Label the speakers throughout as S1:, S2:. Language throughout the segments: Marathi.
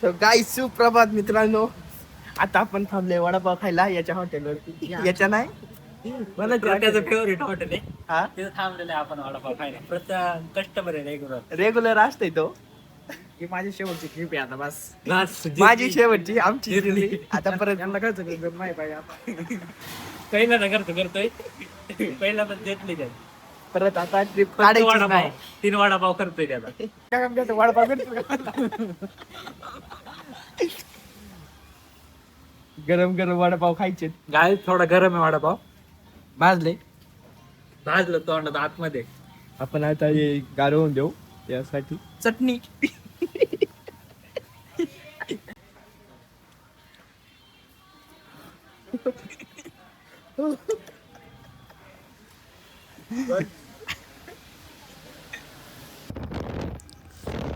S1: तो गाई सुप्रभात मित्रांनो. आता आपण थांबले वडापाव खायला याच्या हॉटेलवरती. याच्या नाही मला
S2: त्याचं फेवरेट हॉटेल आहे.
S1: हा
S2: तिथं थांबलेलं आहे आपण वडापाव खायला. प्रत्येक कस्टमर आहे रेग्युलर.
S1: रेग्युलर असते तो.
S3: ही माझी शेवटची ट्रिप आहे आता बस.
S1: माझी शेवटची आमची जिरली. आता परत
S3: यांना खर्च करून नाही पाहिजे आता.
S2: पहिला ना करतोय पहिला पण घेतली त्यात
S1: परत आता ट्रिप काढायची
S2: वडापाव
S1: नाही.
S2: 3 वडापाव करतोय त्याचा.
S3: काय काम करतो वडापाव करतो का?
S1: गरम गरम वडापाव खायचे.
S2: गाय थोडा गरम आहे वडापाव. भाजलं तोंडात आतमध्ये.
S1: आपण आता हे गारवून देऊ त्यासाठी चटणी.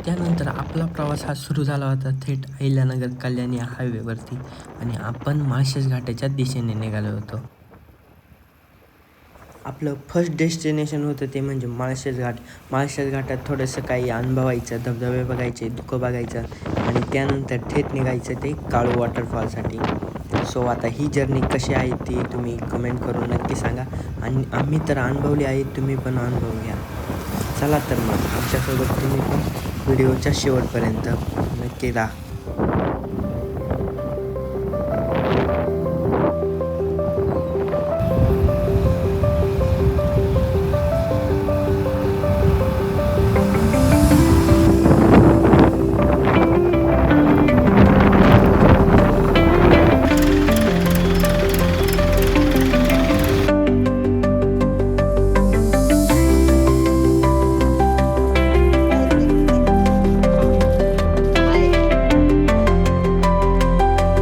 S4: त्यानंतर आपला प्रवास हा सुरू झाला होता थेट अहिल्यानगर कल्याणी हायवेवरती आणि आपण माळशेज घाटाच्या दिशेने निघालो होतो. आपलं फर्स्ट डेस्टिनेशन होतं ते म्हणजे माळशेज घाट. माळशेज घाटात थोडंसं काही अनुभवायचं, धबधबे बघायचे, धुकं बघायचं आणि त्यानंतर थेट निघायचं ते काळू वॉटरफॉलसाठी. सो आता ही जर्नी कशी आहे ती तुम्ही कमेंट करून नक्की सांगा आणि आम्ही तर अनुभवली आहे, तुम्ही पण अनुभव घ्या. चला तर मग आमच्यासोबत तुम्ही पण व्हिडिओच्या शेवटपर्यंत नक्की राहा.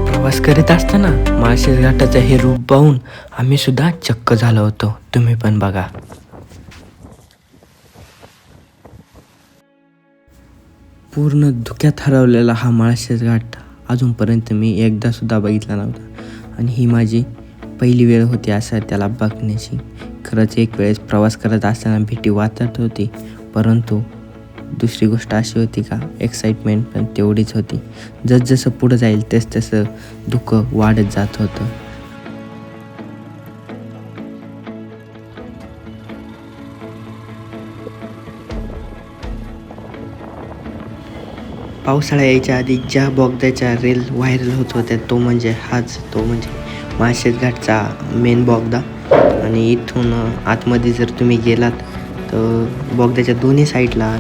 S4: प्रवास करीत असताना माळशेज घाटाचं हे रूप पाहून आम्ही सुद्धा चक्क झालो होतो. तुम्ही पण बघा. पूर्ण धुक्यात हरवलेला हा माळशेज घाट अजूनपर्यंत मी एकदा सुद्धा बघितला नव्हता आणि ही माझी पहिली वेळ होती असं त्याला बघण्याची. खरंच एक वेळेस प्रवास करत असताना भीती वाटत होती, परंतु दुसरी गोष्ट अशी होती का एक्साइटमेंट पण तेवढीच होती. जसजसं पुढं जाईल तसं धुकं वाढत जात होतं. पावसाळा यायच्या आधी ज्या बोगद्याच्या रेल व्हायरल होत होत्या तो म्हणजे माळशेज घाटचा मेन बोगदा. आणि इथून आतमध्ये जर तुम्ही गेलात तर बोगद्याच्या दोन्ही साईडला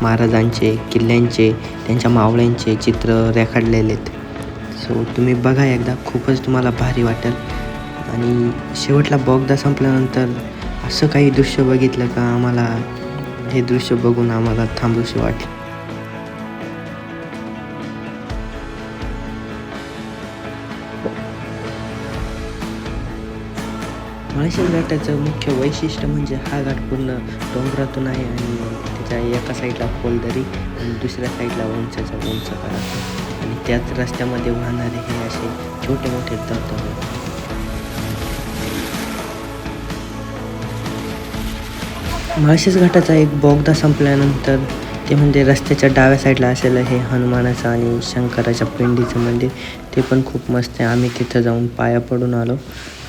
S4: महाराजांचे, किल्ल्यांचे, त्यांच्या मावळ्यांचे चित्र रेखाटलेले आहेत. सो तुम्ही बघा एकदा, खूपच तुम्हाला भारी वाटेल. आणि शेवटला बोगदा संपल्यानंतर असं काही दृश्य बघितलं का आम्हाला हे दृश्य बघून आम्हाला थांबूशी वाटलं. माळशेज घाटाचं मुख्य वैशिष्ट्य म्हणजे हा घाट पूर्ण डोंगरातून आहे आणि त्याच्या एका साईडला खोलदरी आणि दुसऱ्या साईडला उंचचा उंच कडा आणि त्याच रस्त्यामध्ये वाहणारे हे असे छोटे मोठे धबधबे. माळशेज घाटाचा एक बोगदा संपल्यानंतर ते म्हणजे रस्त्याच्या डाव्या साईडला असलेलं हे हनुमानाचं आणि शंकराच्या पिंडीचं मंदिर, ते पण खूप मस्त आहे. आम्ही तिथं जाऊन पाया पडून आलो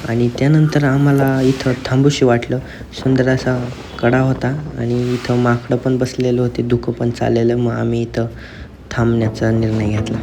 S4: आणि त्यानंतर आम्हाला इथं थांबूशी वाटलं. सुंदर असा कडा होता आणि इथं माकडं पण बसलेलं होते, धुकं पण चाललेलं. मग आम्ही इथं थांबण्याचा निर्णय घेतला.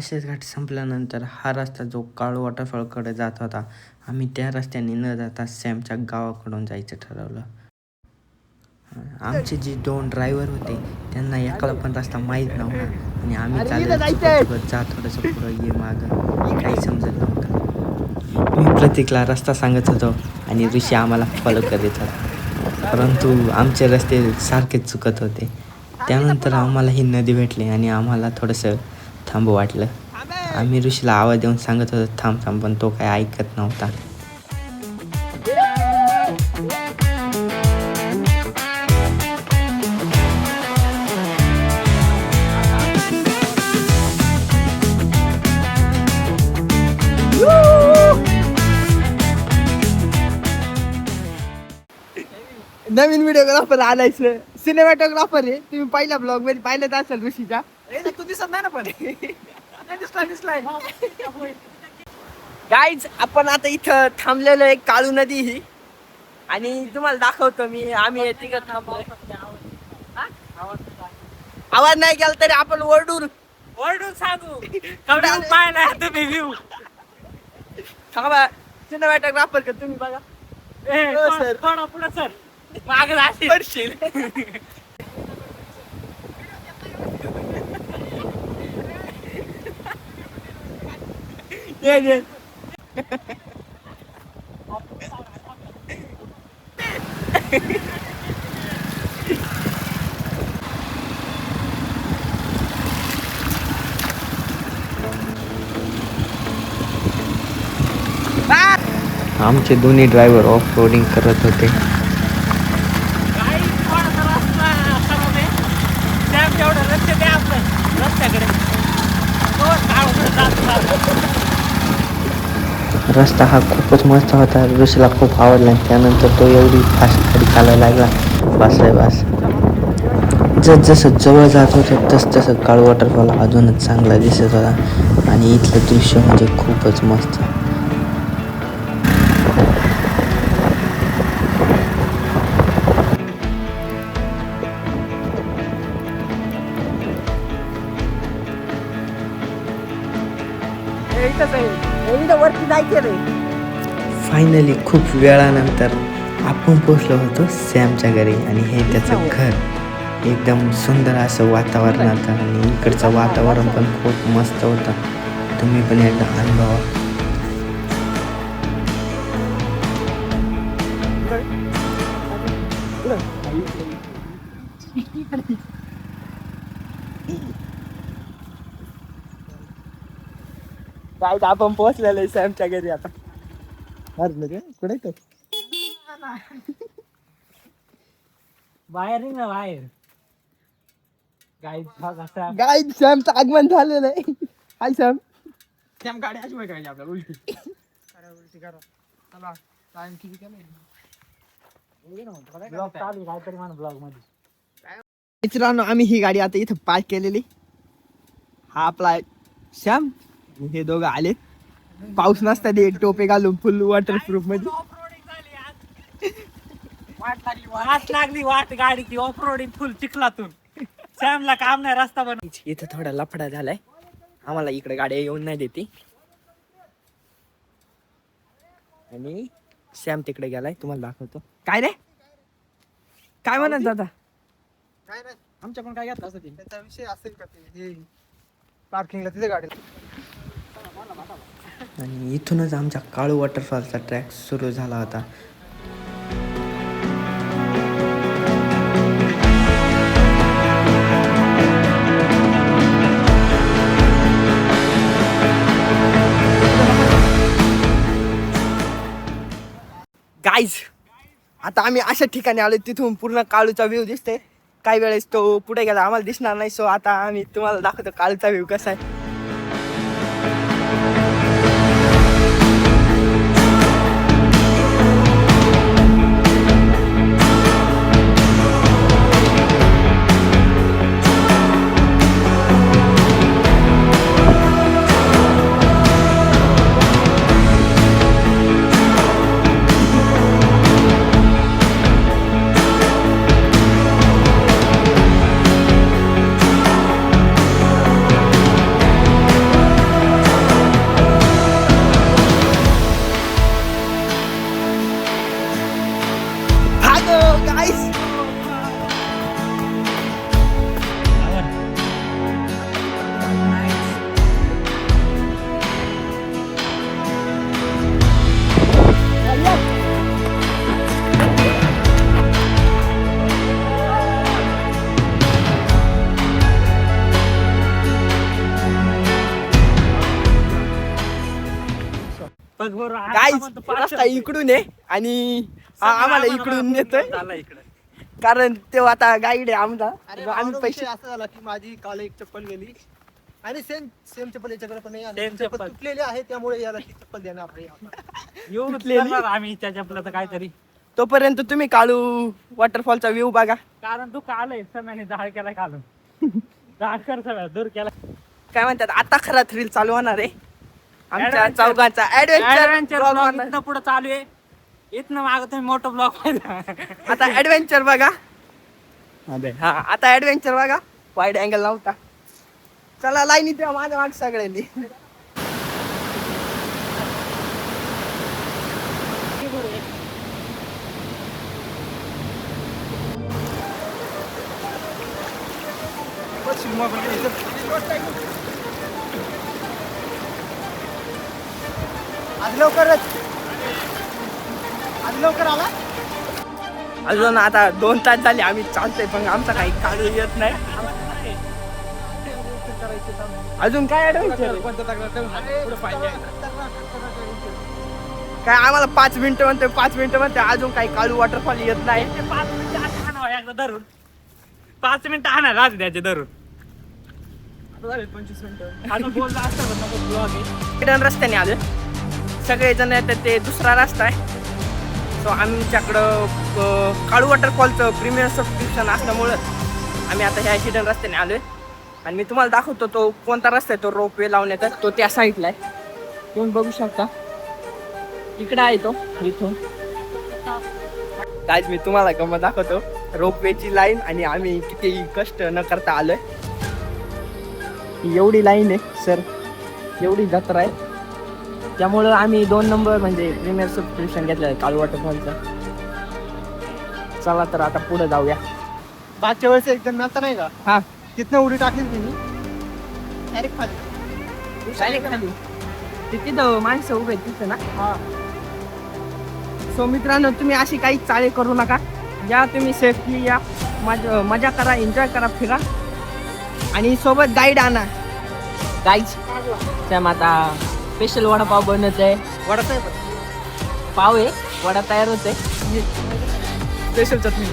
S4: माळशेज घाट संपल्यानंतर हा रस्ता जो काळू वॉटरफॉलकडे जात होता, आम्ही त्या रस्त्याने न जाता सॅमच्या गावाकडून जायचं ठरवलं. आमचे जे 2 ड्रायव्हर होते त्यांना एकाला पण रस्ता माहीत नव्हता आणि आम्ही जा थोडंसं पुढं ये मागं काही समजत नव्हतं. मी प्रतीकला रस्ता सांगत होतो आणि ऋषी आम्हाला फॉलो करीत होता, परंतु आमचे रस्ते सारखेच चुकत होते. त्यानंतर आम्हाला ही नदी भेटली आणि आम्हाला थोडंसं थांबू वाटलं. आम्ही ऋषीला आवाज देऊन सांगत होतो थांब थांब, पण तो काय ऐकत नव्हता.
S1: नवीन व्हिडिओग्राफर आलायचं, सिनेमॅटोग्राफर आहे. तुम्ही पहिल्या ब्लॉग मध्ये पाहिलं असेल ऋषीच्या.
S3: तू दिसत नाही ना पण दिसलाय.
S1: गाईज आपण आता इथं थांबलेलो एक काळू नदी ही, आणि तुम्हाला दाखवतो मी. आम्ही तिघं थांबलो. आवाज नाही केला तरी आपण ओरडून
S2: सांगू पाहिला तुम्ही व्ह्यू.
S1: थांबा, सिनेमॅटोग्राफर का तुम्ही बघा. सर
S2: थोडा पुढे सर, मागे
S1: पडशील. ये
S4: आमचे दोन्ही ड्रायव्हर ऑफ रोडिंग करत होते. रस्ता हा खूपच मस्त होता. ऋषीला खूप आवडला. त्यानंतर तो एवढी फास्ट गाडी चालायला लागला, बस. जसं जवळ जात होतं तसं काळू वॉटरफॉल अजूनच चांगला दिसत होता आणि इथलं दृश्य म्हणजे खूपच मस्त.
S1: वरती जायचं रे.
S4: फायनली खूप वेळानंतर आपण पोचलो होतो सॅमच्या घरी आणि हे त्याचं घर. एकदम सुंदर असं वातावरणात आणि इकडचं वातावरण पण खूप मस्त होतं. तुम्ही पण एकदा अनुभवा.
S1: गाईज आपण पोहोचलेलो आहे सॅमच्या घरी आता. कुठे तो
S2: बाहेर ना बाहेर.
S1: गाईज सॅमचं आगमन झालेलं आहे. हाय सॅम.
S3: त्या गाडी अशी करायची आपल्याला उलटी करा. चला टाइम किती केलं ब्लॉग चालू काहीतरी म्हणा ब्लॉग मध्ये.
S1: मित्रांनो, आम्ही ही गाडी आता इथं पार्क केलेली. हा आपला सॅम, हे दोघं आले पाऊस नसताना टोपे घालून फुल वॉटरप्रूफ मध्ये.
S2: वाट गाडीची ऑफ रोडिंग फुल चिखलातून. सॅमला काम नाही, रस्ता बनव.
S1: इथं थोडा लफडा झालाय, आम्हाला इकडे गाड्या येऊन नाही देते. आणि सॅम तिकडे गेलाय, तुम्हाला दाखवतो. काय रे, काय म्हणत दादा?
S3: काय नाही, आमच्याकडून काय घेतलं असं त्याचा विषय असेल का ते पार्किंगला तिथे गाडी.
S4: आणि इथूनच आमच्या काळू वॉटरफॉलचा ट्रॅक सुरू झाला होता.
S1: गाईज आता आम्ही अशा ठिकाणी आलो तिथून पूर्ण काळूचा व्ह्यू दिसते. काही वेळेस तो पुढे गेला, आम्हाला दिसणार नाही. सो आता आम्ही तुम्हाला दाखवतो काळूचा व्ह्यू कसा आहे.
S2: बघ बरोबर आता
S1: गाईज
S2: म्हणतो 500
S1: रस्ता
S2: रुपये.
S1: इकडून आहे आणि आम्हाला इकडून नेतोय
S2: झाला इकडे
S1: कारण तो आता गाईड आहे आमचा
S3: अरे
S1: आम्ही
S3: आम्ही
S1: पैसे
S3: असं झाला की माझी काल एक चप्पल गेली आणि सेम सेम चप्पल याच्याकडे पण नाही आली.
S2: Same
S3: चप्पल
S2: चप्पल.
S3: तुटलेली आहे त्यामुळे याला ती चप्पल देणार नाही
S2: येऊन
S1: तुटलेली.
S2: करणार आम्ही त्याच्या आपलं काहीतरी
S1: तोपर्यंत तुम्ही काळू वॉटरफॉलचा व्ह्यू बघा
S2: कारण तू काल सगळ्यांनी डाळ केला घालून डाळ कर सगळ्या दूर केला
S1: काय म्हणतात आता खरा थ्रिल चालू होणार आहे आमच्या
S2: Adventure.
S1: चौघांचा
S2: ऍडव्हेंचर
S1: ऍडव्हेंचर
S2: इथनं पुढे चालू आहे इथनं माग तुम्ही मोठं ब्लॉग
S1: आता ऍडव्हेंचर बघा हा आता ऍडव्हेंचर बघा वाईड अँगल नव्हता चला लाईनी तेव्हा माझ्या माग सगळ्यांनी
S3: आज लवकरच आज लवकर आला
S1: अजून आता 2 तास झाले आम्ही चालतोय पण आमचा काही काळू येत नाही अजून काय ऍडव्हेंचर काय आम्हाला 5 मिनिटं म्हणते 5 मिनिटं म्हणते अजून काही काळू वॉटरफॉल येत नाही
S2: 5 मिनिटं आता हाणावं एकदा धरून 5 मिनिटं हाणा राज द्यायचे धरून
S1: 25 मिनिटं
S2: आता बोललं असतं नको ब्लॉग आहे
S1: हिडन रस्त्याने आलो सगळेजण येतात ते दुसरा रस्ता आहे सो आमच्याकडं काळू वॉटरफॉलचं प्रीमियर सबस्क्रिप्शन असल्यामुळं आम्ही आता ह्या हिडन रस्त्याने आलोय आणि मी तुम्हाला दाखवतो तो कोणता रस्ता आहे तो रोपवे लावण्याचा तो त्या साईडला आहे तुम्ही बघू शकता इकडे आहे तो इथून काय मी तुम्हाला गमत दाखवतो रोपवेची लाईन आणि आम्ही किती कष्ट न करता आलोय एवढी लाईन आहे सर एवढी जत्रा आहे त्यामुळं आम्ही 2 नंबर म्हणजे प्रीमियर सबस्क्रिप्शन घेतलं आहे काळू वॉटरफॉलचं चला तर आता पुढे जाऊया
S3: मागच्या वेळेस एकदम नव्हता नाही का
S1: हा
S3: तिथनं उडी टाकली तिने डायरेक्ट खाली
S1: तिथं माणसं उभे आहेत तिथं ना
S3: हा
S1: सो मित्रांनो तुम्ही अशी काही चाळे करू नका या तुम्ही सेफली या मजा करा एन्जॉय करा फिरा आणि सोबत गाईड आणा गाईड त्या आता स्पेशल वडापाव बनत आहे
S3: वडाचा
S1: पाव आहे वडा तयार होते
S3: स्पेशल चटणी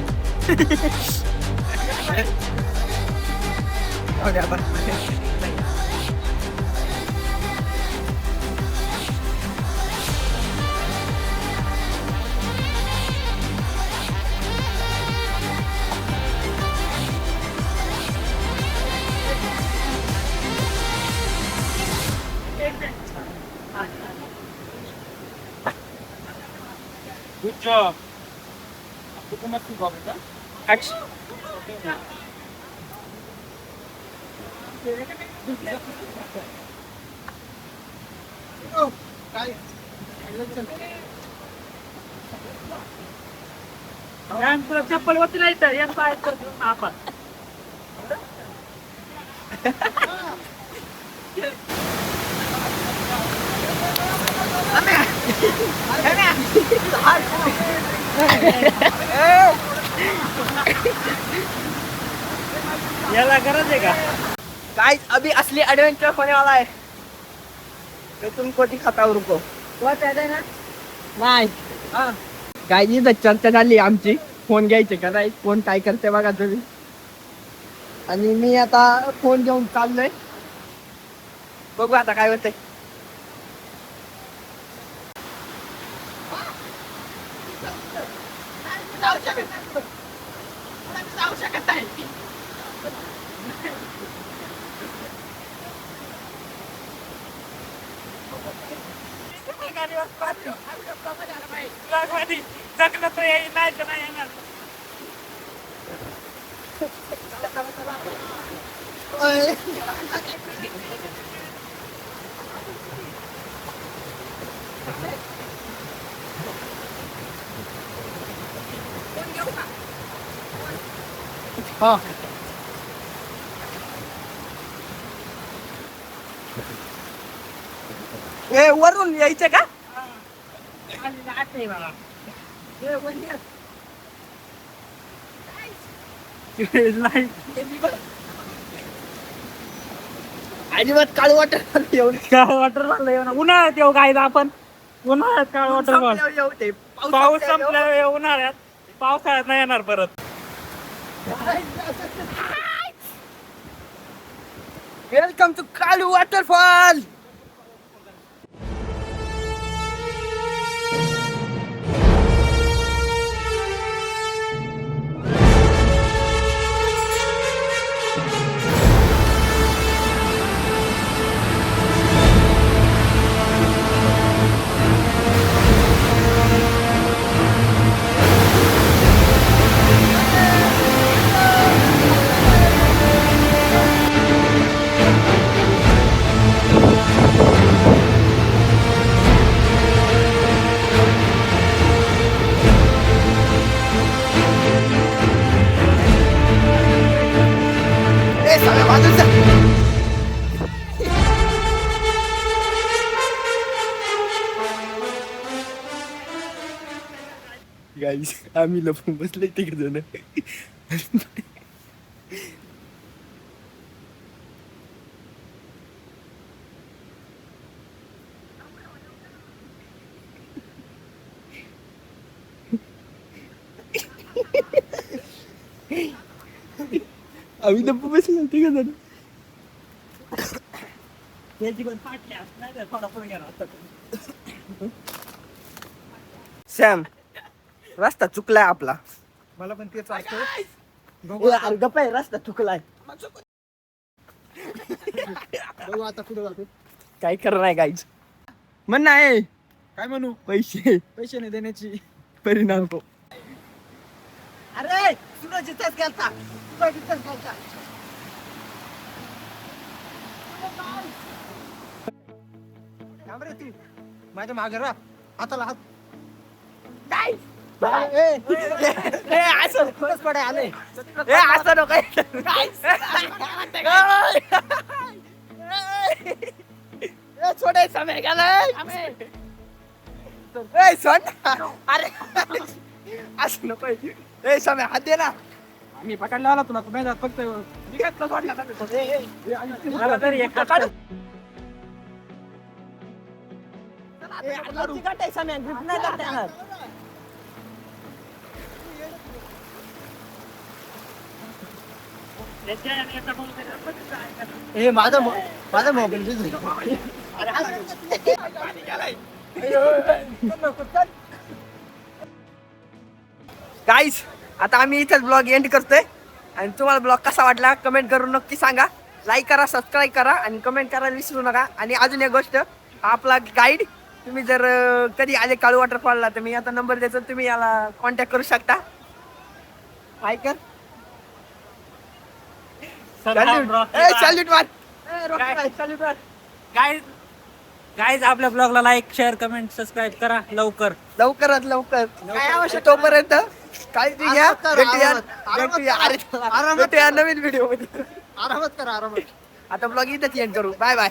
S2: गुड जॉब कुठं मस्त बघा
S3: काय
S2: तुला चप्पल होती नाही तर एक पाय तर आपण याला गरज आहे का
S1: गाइस अभी असली एडवेंचर होने वाला है तो तुमको दिखाता हूँ रुको नाही गाइस इथं चर्चा झाली आमची फोन घ्यायचे का नाही फोन काय करते बघा तुम्ही आणि मी आता फोन घेऊन चाललोय बघू आता काय होतंय
S2: जगलं तर येईल नाही तर नाही येणार
S1: हा ए वरून यायचं का अजिबात काळू वाटत एवढी
S2: काय वाटर उन्हाळ्यात येऊ काय आपण उन्हाळ्यात काळ वॉटरफॉल
S1: संपल्यावर येऊ ते.
S2: पाऊस संपल्यावर उन्हाळ्यात पावसाळ्यात नाही येणार परत.
S1: Welcome to Kalu waterfall. Guys आम्ही लपून बसले तिकडे जण. आम्ही लपून बसले तिकडे जण. सॅम रस्ता चुकलाय आपला.
S3: मला पण तेच वाटतं.
S1: अरे गप्प आहे, रस्ता चुकलाय.
S3: बघू आता कुठं जाते.
S1: काय करणार नाही गाईज. म्हण नाही
S3: काय म्हणू,
S1: पैसे
S3: पैसे नाही देण्याची.
S1: परिणाम.
S3: अरे तुला जिथेच गेलता, तुला जिथेच गेलता. थांब रे तू, माझ्या मागे राहा. हाताला हात.
S1: असं
S3: खरंच पडे आले.
S1: असं नको. छोटे समय सोड. अरे असं नको. ए समय हात दे ना.
S3: मी पकडला आला तुला, तुम्ही फक्त
S2: मला तरी एक हात कर.
S3: हे माझा मोबाईल.
S1: गाईस आता आम्ही इथेच ब्लॉग एंड करतोय. आणि तुम्हाला ब्लॉग कसा वाटला कमेंट करून नक्की सांगा. लाईक करा, सबस्क्राईब करा आणि कमेंट करायला विसरू नका. आणि अजून एक गोष्ट, आपला गाईड तुम्ही जर कधी आले काळू वॉटरफॉलला तर मी आता नंबर देतो, तुम्ही याला कॉन्टॅक्ट करू शकता. हाय कर. सॅल्यूट मार.
S2: गाईज आपल्या ब्लॉगला लाईक, शेअर, कमेंट, सबस्क्राईब करा लवकर.
S1: लवकरात लवकर काय आवश्यक तोपर्यंत काळजी घ्या. भेटूया नवीन व्हिडिओ मध्ये.
S3: आरामात करा, आरामात.
S1: आता ब्लॉग इथेच एंड करू. Bye bye.